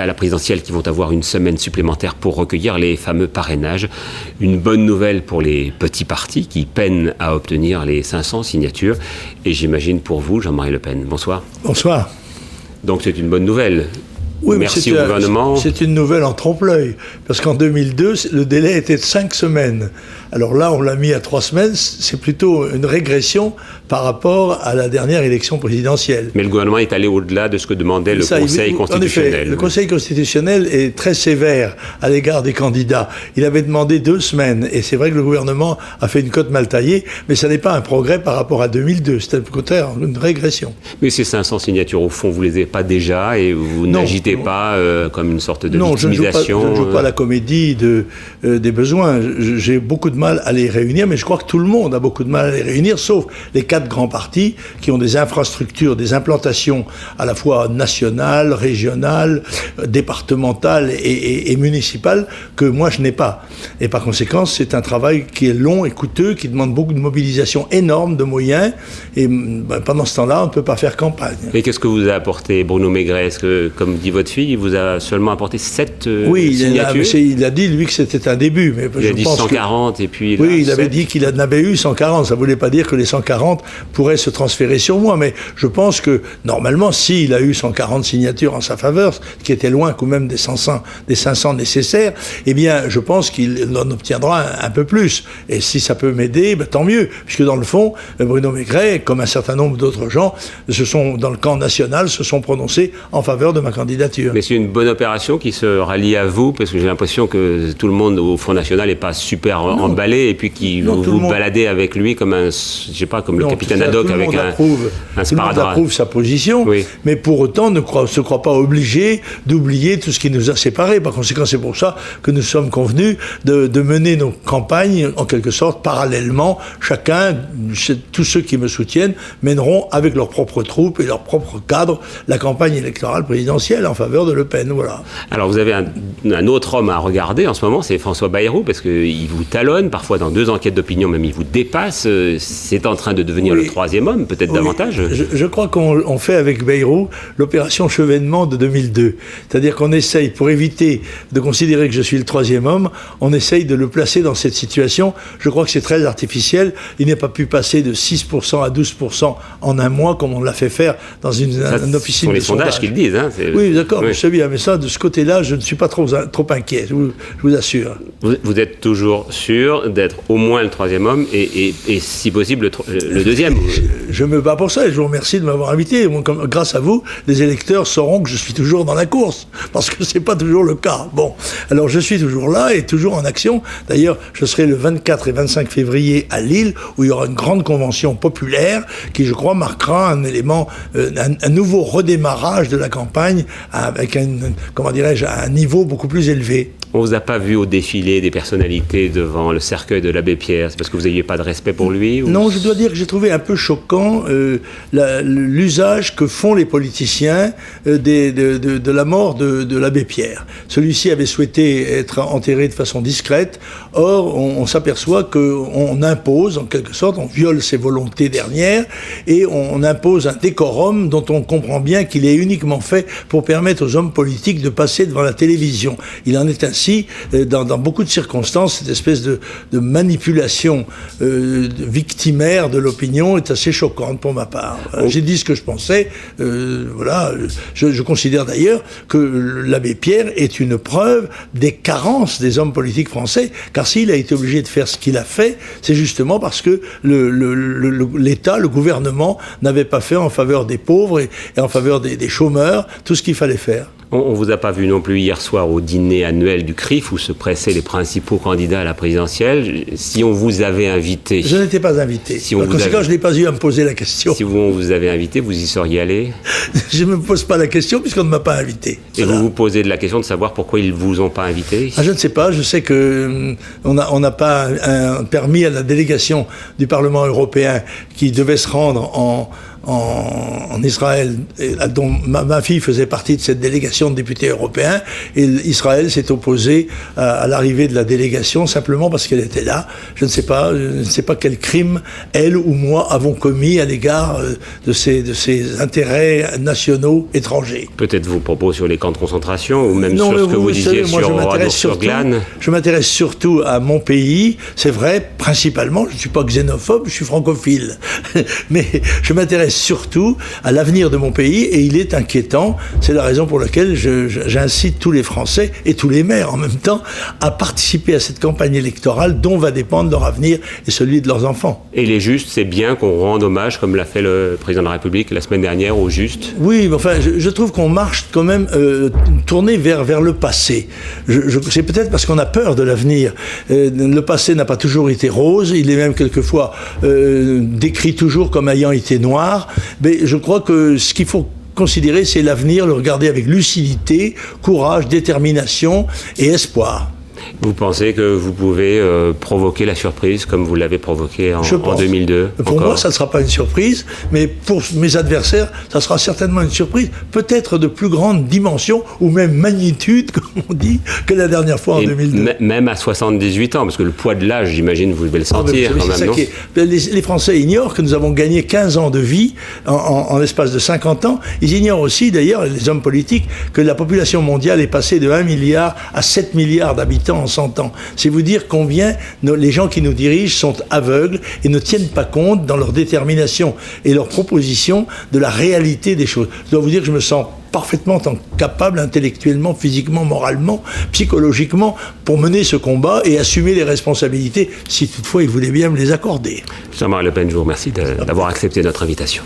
à la présidentielle qui vont avoir une semaine supplémentaire pour recueillir les fameux parrainages. Une bonne nouvelle pour les petits partis qui peinent à obtenir les 500 signatures. Et j'imagine pour vous, Jean-Marie Le Pen. Bonsoir. Bonsoir. Donc c'est une bonne nouvelle. Oui, merci au gouvernement. C'est une nouvelle en trompe-l'œil, parce qu'en 2002, le délai était de 5 semaines. Alors là, on l'a mis à 3 semaines, c'est plutôt une régression par rapport à la dernière élection présidentielle. Mais le gouvernement est allé au-delà de ce que demandait le Conseil constitutionnel. En effet, le Conseil constitutionnel est très sévère à l'égard des candidats. Il avait demandé 2 semaines, et c'est vrai que le gouvernement a fait une cote mal taillée, mais ça n'est pas un progrès par rapport à 2002, c'est au contraire une régression. Mais ces 500 signatures, au fond, vous les avez pas déjà, et vous n'agitez pas comme une sorte de victimisation. Non, je ne joue pas la comédie des besoins. J'ai beaucoup de mal à les réunir, mais je crois que tout le monde a beaucoup de mal à les réunir, sauf les 4 grands partis qui ont des infrastructures, des implantations à la fois nationales, régionales, départementales et municipales que moi je n'ai pas. Et par conséquent, c'est un travail qui est long et coûteux, qui demande beaucoup de mobilisation énorme de moyens, et pendant ce temps-là, on ne peut pas faire campagne. Et qu'est-ce que vous a apporté Bruno Maigret? Est-ce que, comme dit votre fille, il vous a seulement apporté 7 signatures? Oui, il a dit, lui, que c'était un début. Mais il a dit 140 et puis... Oui, il avait dit qu'il en avait eu 140. Ça ne voulait pas dire que les 140 pourraient se transférer sur moi. Mais je pense que, normalement, s'il a eu 140 signatures en sa faveur, ce qui était loin quand même des 500 nécessaires, eh bien, je pense qu'il en obtiendra un peu plus. Et si ça peut m'aider, tant mieux. Puisque dans le fond, Bruno Maigret, comme un certain nombre d'autres gens, dans le camp national, se sont prononcés en faveur de ma candidature. Mais c'est une bonne opération qui se rallie à vous, parce que j'ai l'impression que tout le monde au Front National n'est pas super emballé, et puis vous baladez avec lui comme comme le capitaine Haddock avec un sparadrap. Tout le monde approuve sa position, oui. Mais pour autant ne se croit pas obligé d'oublier tout ce qui nous a séparés. Par conséquent, c'est pour ça que nous sommes convenus de mener nos campagnes en quelque sorte parallèlement. Chacun, tous ceux qui me soutiennent, mèneront avec leurs propres troupes et leurs propres cadres la campagne électorale présidentielle en faveur de Le Pen. Voilà. Alors vous avez un autre homme à regarder en ce moment, c'est François Bayrou, parce qu'il vous talonne, parfois dans 2 enquêtes d'opinion même il vous dépasse. C'est en train de devenir le 3e homme, peut-être davantage. Je crois qu'on fait avec Bayrou l'opération Chevènement de 2002. C'est-à-dire qu'on essaye, pour éviter de considérer que je suis le 3e homme, on essaye de le placer dans cette situation. Je crois que c'est très artificiel. Il n'est pas pu passer de 6% à 12% en un mois, comme on l'a fait faire dans une officine de sondage. Ce sont les sondages qui le disent. Oui, d'accord, oui. Je sais bien, mais ça, de ce côté-là, je ne suis pas trop inquiet, je vous assure. Vous êtes toujours sûr d'être au moins le 3e homme et si possible, le 2e? Je me bats pour ça et je vous remercie de m'avoir invité. Grâce à vous, les électeurs sauront que je suis toujours dans la course, parce que ce n'est pas toujours le cas. Bon, alors je suis toujours là et toujours en action. D'ailleurs, je serai le 24 et 25 février à Lille, où il y aura une grande convention populaire qui, je crois, marquera un élément, un nouveau redémarrage de la campagne avec un niveau beaucoup plus élevé. On ne vous a pas vu au défilé des personnalités devant le cercueil de l'abbé Pierre? C'est parce que vous n'aviez pas de respect pour lui ou... Non, je dois dire que j'ai trouvé un peu choquant l'usage que font les politiciens de la mort de l'abbé Pierre. Celui-ci avait souhaité être enterré de façon discrète. Or, on s'aperçoit qu'on impose, en quelque sorte, on viole ses volontés dernières et on impose un décorum dont on comprend bien qu'il est uniquement fait pour permettre aux hommes politiques de passer devant la télévision. Il en est ainsi dans beaucoup de circonstances. Cette espèce de manipulation victimaire de l'opinion est assez choquante pour ma part. J'ai dit ce que je pensais. Voilà. Je considère d'ailleurs que l'abbé Pierre est une preuve des carences des hommes politiques français, car s'il a été obligé de faire ce qu'il a fait, c'est justement parce que l'État, le gouvernement, n'avait pas fait en faveur des pauvres et en faveur des chômeurs tout ce qu'il fallait faire. On ne vous a pas vu non plus hier soir au dîner annuel du CRIF où se pressaient les principaux candidats à la présidentielle. Si on vous avait invité... Je n'étais pas invité. Par conséquent, je n'ai pas eu à me poser la question. Si on vous avait invité, vous y seriez allé? Je ne me pose pas la question puisqu'on ne m'a pas invité. Et vous vous posez de la question de savoir pourquoi ils ne vous ont pas invité? Je ne sais pas. Je sais qu'on n'a pas permis à la délégation du Parlement européen qui devait se rendre en Israël, dont ma fille faisait partie de cette délégation de députés européens, et Israël s'est opposé à l'arrivée de la délégation simplement parce qu'elle était là. Je ne sais pas quel crime elle ou moi avons commis à l'égard de ces intérêts nationaux étrangers. Peut-être vos propos sur les camps de concentration ou même sur ce que vous disiez sur Glane. Je m'intéresse surtout à mon pays. C'est vrai, principalement, je ne suis pas xénophobe, je suis francophile. Mais je m'intéresse surtout à l'avenir de mon pays et il est inquiétant. C'est la raison pour laquelle j'incite tous les Français et tous les maires en même temps à participer à cette campagne électorale dont va dépendre leur avenir et celui de leurs enfants. Et les justes, c'est bien qu'on rende hommage, comme l'a fait le président de la République la semaine dernière, aux justes. Oui, mais enfin, je trouve qu'on marche quand même tourné vers le passé. C'est peut-être parce qu'on a peur de l'avenir. Le passé n'a pas toujours été rose, il est même quelquefois décrit toujours comme ayant été noir, mais je crois que ce qu'il faut considérer, c'est l'avenir, le regarder avec lucidité, courage, détermination et espoir. Vous pensez que vous pouvez provoquer la surprise comme vous l'avez provoqué en 2002 Pour moi, ça ne sera pas une surprise, mais pour mes adversaires, ça sera certainement une surprise, peut-être de plus grande dimension ou même magnitude, comme on dit, que la dernière fois en 2002. Même à 78 ans, parce que le poids de l'âge, j'imagine, vous devez le sentir quand même, non ? Les Français ignorent que nous avons gagné 15 ans de vie en l'espace de 50 ans. Ils ignorent aussi, d'ailleurs, les hommes politiques, que la population mondiale est passée de 1 milliard à 7 milliards d'habitants en 100 ans. C'est vous dire combien les gens qui nous dirigent sont aveugles et ne tiennent pas compte dans leur détermination et leur proposition de la réalité des choses. Je dois vous dire que je me sens parfaitement capable, intellectuellement, physiquement, moralement, psychologiquement, pour mener ce combat et assumer les responsabilités, si toutefois il voulait bien me les accorder. Jean-Marie Le Pen, je vous remercie d'avoir accepté notre invitation.